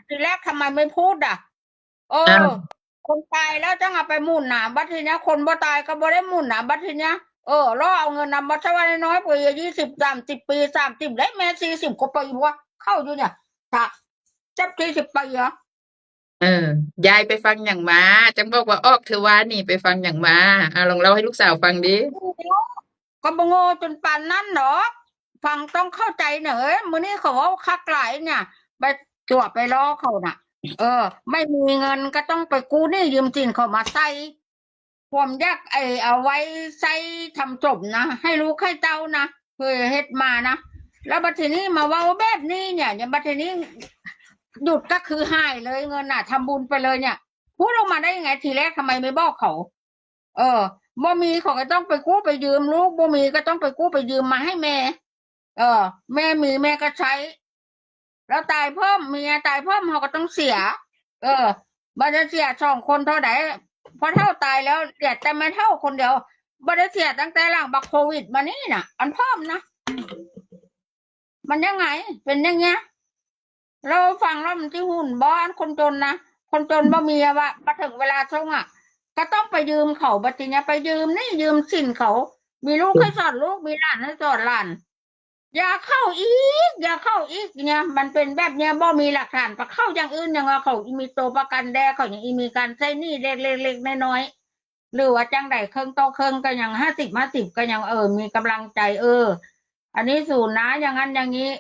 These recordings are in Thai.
ทีแรกทำไมไม่พูดอ่ะเอออ้าวคนตายแล้วจังเอาไปหมุนหนาบัดทีเนี้ยคนบ่ตายก็บ่ได้หมุนหนาบัดทีเนี้ยรอเอาเงินนำมาใช้วันน้อยๆปี20-30 ปี30ได้แม่40 กว่าปีวะเข้าอยู่เนี่ยถ้าจับ40 ปีเหรอ เออยายไปฟังอย่างมาจังบอกว่าออกเธอว่านี่ไปฟังอย่างมาลองเล่าให้ลูกสาวฟังดิก็บ่โง่จนปานนั้นดอกฟังต้องเข้าใจเนอะมื้อนี้เขาเว้าคักหลายเนี่ยไปจั่วไปล้อเขาน่ะไม่มีเงินก็ต้องไปกู้หนี้ยืมสินเขามาใส่ผมอยากเอาไว้ใช้ทำจบนะให้ลูกให้เต้านะเคยเฮ็ดมานะแล้วบัดทีนี้มาเว้าแบบนี้เนี่ยอย่างบัดทีนี้หยุดก็คือหายเลยเงินน่ะทำบุญไปเลยเนี่ยพูดออกมาได้ยังไงทีแรกทำไมไม่บอกเขา เออบ่มีเขาก็ต้องไปกู้ไปยืมลูกบ่มีก็ต้องไปกู้ไปยืมมาให้แม่เออแม่มีแม่ก็ใช้แล้วตายเพิ่มเมียตายเพิ่มเขาก็ต้องเสียเออบัดนี้เสีย2 คนเท่าไหร่พอเท่าตายแล้วเสียแต่ไม่เท่าคนเดียวบัดนี้เสียตั้งแต่หลังบักโควิดมานี่น่ะอันเพิ่มนะมันยังไงเป็นอย่างเงี้ยเราฟังแล้วมันที่หุ่นบ้านคนจนนะคนจนบ่มีอะว่ามาถึงเวลาช่วงอ่ะก็ต้องไปยืมเขาบัดทีเนี้ยไปยืมนี่ยืมสินเขามีลูกให้สอนลูกมีหลานให้สอนหลานอย่าเข้าอีอย่าเข้าอีกเนี่ยมันเป็นแบบเนี้ยบ่มีหลักฐานไปเข้าอย่างอื่นอย่างว่าเขามีตัวประกันแดเขาอย่างอีมีการใช้หนี้เล็กๆน้อยๆหรือว่าจังใดเครื่องต่อเครื่องก็ยัง50-50ก็ยังมีกำลังใจอันนี้สูนนะอย่างนั้นอย่างนี้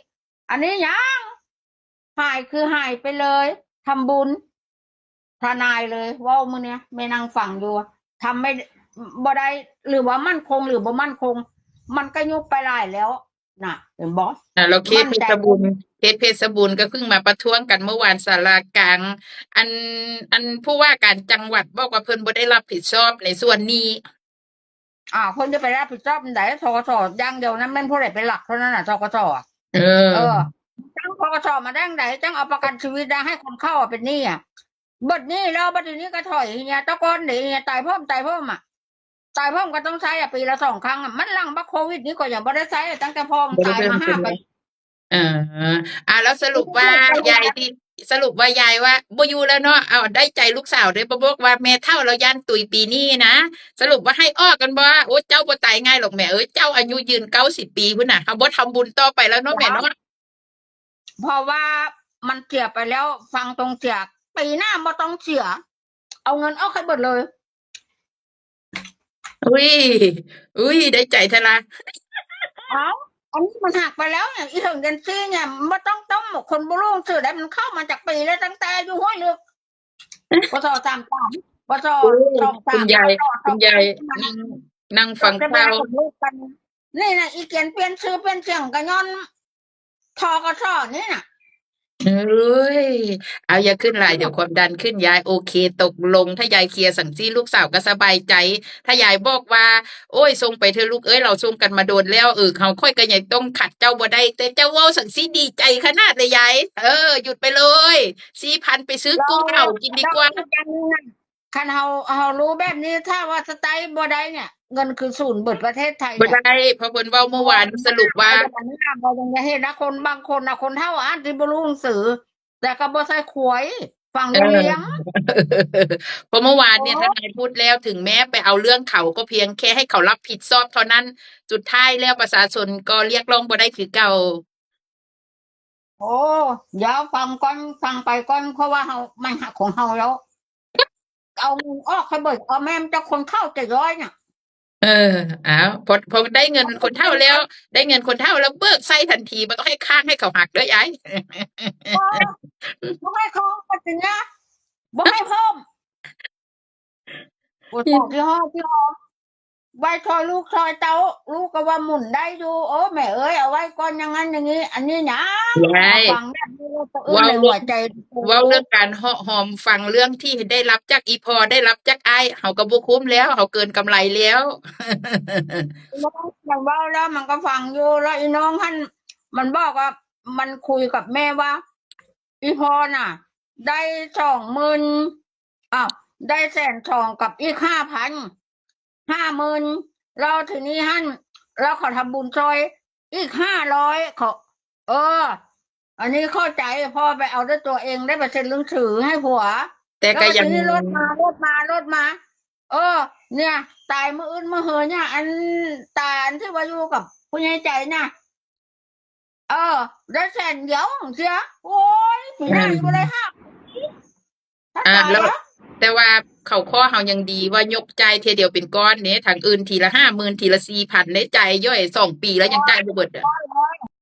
อันนี้ยังหายคือหายไปเลยทำบุญทนายเลยเว่ามื้อเนี้ยไม่นั่งฟังอยู่ทำไม่บ่ได้หรือว่ามั่นคงหรือบ่มั่นคงมันก็ยุบไปหลายแล้วน่ะเห็นบ่แล้วเคสมั่นใจได้เพชรบูรณ์ก็เพิ่งมาประท้วงกันเมื่อวานศาลากลางอันผู้ว่าการจังหวัดบอกว่าเพิ่นบ่ได้รับผิดชอบในส่วนนี้คนจะไปรับผิดชอบอันใดธกสอย่างเดียวนั้นแม่นผู้ใดเป็นหลักเท่านั้นน่ะธกสอะเอเอออจังธกสมาได้จั่งใดจังเอาประกันชีวิตได้ให้คนเข้าอะเป็นหนี้อะเบิดหนี้แล้วบัดทีนี้ก็ถอยเนี่ยแตะกอนนี่ตายเพิ่มตายเพิ่มอะตายเพิ่มก็ต้องใช้อะปีละ2 ครั้งอะมันหลังบักโควิดนี้ก็ยังบ่ได้ใช้ตั้งแต่พ่อมันบ่ได้ตายมา5 ปีเพิ่มใช่ไหมเออแล้วสรุปว่าสรุปว่ายายว่าบ่อยู่แล้วเนาะเอาได้ใจลูกสาวเด้อบ่บอกว่าแม่เฒ่าแล้วย่านตุยปีนี้นะสรุปว่าให้ออกกันบ่โอ้เจ้าบ่ตายง่ายหรอกแม่เอ้ยเจ้าอายุยืน90 ปีพุ่นน่ะเฮาบ่ทำบุญต่อไปแล้วเนาะแม่เนาะเพราะว่ามันเสียไปแล้วฟังตรงเสียปีหน้าบ่ต้องเสียเอาเงินออกให้เบิดเลยอุ้ยอุ้ยได้ใจแท้ละอ้าวอันนี้มันหักไปแล้วเนี่ยอีถึงเดือน4เนี่ยบ่ต้องหมกคนบ่รู้ชื่อใดมันเข้ามาจากปีแล้วตั้งแต่อยู่ห้วยลึกปศ33ปศโอ้คุณ23ยายปศคุณยาย22นั่งนั่งจบแต่เวฟังข่าวลาของลูกกันนี่น่ะอีเกียนเปลี่ยนชื่อเปลี่ยนเสียงก็ย้อนธกสนี่น่ะเอ้ยเอาอย่าขึ้นหลายเดี๋ยวความดันขึ้นยายโอเคตกลงถ้ายายเคลียร์สั่งซี่ลูกสาวก็สบายใจถ้ายายบอกว่าโอ้ยส่งไปเถอะลูกเอ้ยเราส่งกันมาโดนแล้วเขาค่อยก็ยังต้องขัดเจ้าบ่ได้แต่เจ้าเว้าสั่งซี่ดีใจขนาดเลยยายหยุดไปเลย4,000ไปซื้อเรากุ้งเผากินดีเรากว่าอีกอย่างหนึ่งอะคันเฮารู้แบบนี้ถ้าว่าสไตล์บ่ได้เนี่ยเงินคือศูนย์เบิดประเทศไทยเนี่ย บ่ได้เพราะเพิ่นเว้าเมื่อวานสรุปว่า บ่อย่างนั้นน่ะบ่อย่างจะเห็นนะคนบางคนน่ะคนเฒ่าอ่านสิบ่รู้หนังสือแต่ก็บ่ใส่ขวยฟังเออ รู้เรื่อง เพราะเมื่อวานโอ้เนี่ยทนายพูดแล้วถึงแม้ไปเอาเรื่องเขาก็เพียงแค่ให้เขารับผิดชอบเท่านั้นสุดท้ายแล้วประชาชนก็เรียกร้องบ่ได้คือเก่าโอ้เดี๋ยวฟังก่อนฟังไปก่อนเพราะว่าเฮามันหักของเฮาแล้วเอาเงินออกให้เบิดเอาแม่มเจ้าคนเข้า700น่ะเอออ้าวพอได้เงินคนเฒ่าแล้วได้เงินคนเฒ่าแล้วเบิกไส้ทันทีบ่ต้องให้ค้างให้เขาหักเด้อยาย บ่บ่ให้เขาก็สินะบ่ให้เพิ่มโอ้ตอกยี่ห้อไว้ซอยลูกซอยเต้าลูกก็ว่าหมุนได้อยู่โอ้แม่เอ้ยเอาไว้ก่อนอย่างนั้นอย่างนี้อันนี้หยังยายมาฟังแบบนี้แล้วสะอื้นเว้าเรื่องในหัวใจกูเว้าเรื่องการเหาะหอมฟังเรื่องที่ได้รับจากอีพอได้รับจากอ้ายเขาก็บ่คุ้มแล้วเขาเกินกำไรแล้ว น้องมันเว้าแล้วมันก็ฟังอยู่แล้วอีน้องท่านมันบอกว่ามันคุยกับแม่ว่าอีพอน่ะได้20,000อ้าวได้120,000กับอีก5,00050,000แล้วทีนี้ท่านแล้วเขาทำบุญซอยอีก500เขาเออ อันนี้เข้าใจพ่อไปเอาด้วยตัวเองได้ไปเซ็นหนังสือให้ผัว แต่แล้วก็ทีก็ยังนี้รถมา เออ เนี่ย ตายมื้ออื่นมื้อเหือเนี่ยอันตาอันที่ว่าอยู่กับผู้ใหญ่ใจน่ะเออได้แสนเดียวเสียโอ้ยปีหน้าอยู่บ่ได้ห้าถ้าตาย แล้ว แล้ว แต่ว่าเขาข้อเฮายังดีว่ายกจ่ายเทียเดียวเป็นก้อนเนี่ยทางอื่นทีละ50,000ทีละ4,000ได้จ่ายย่อย2 ปีแล้วยังจ่ายบ่เบิดอ่ะ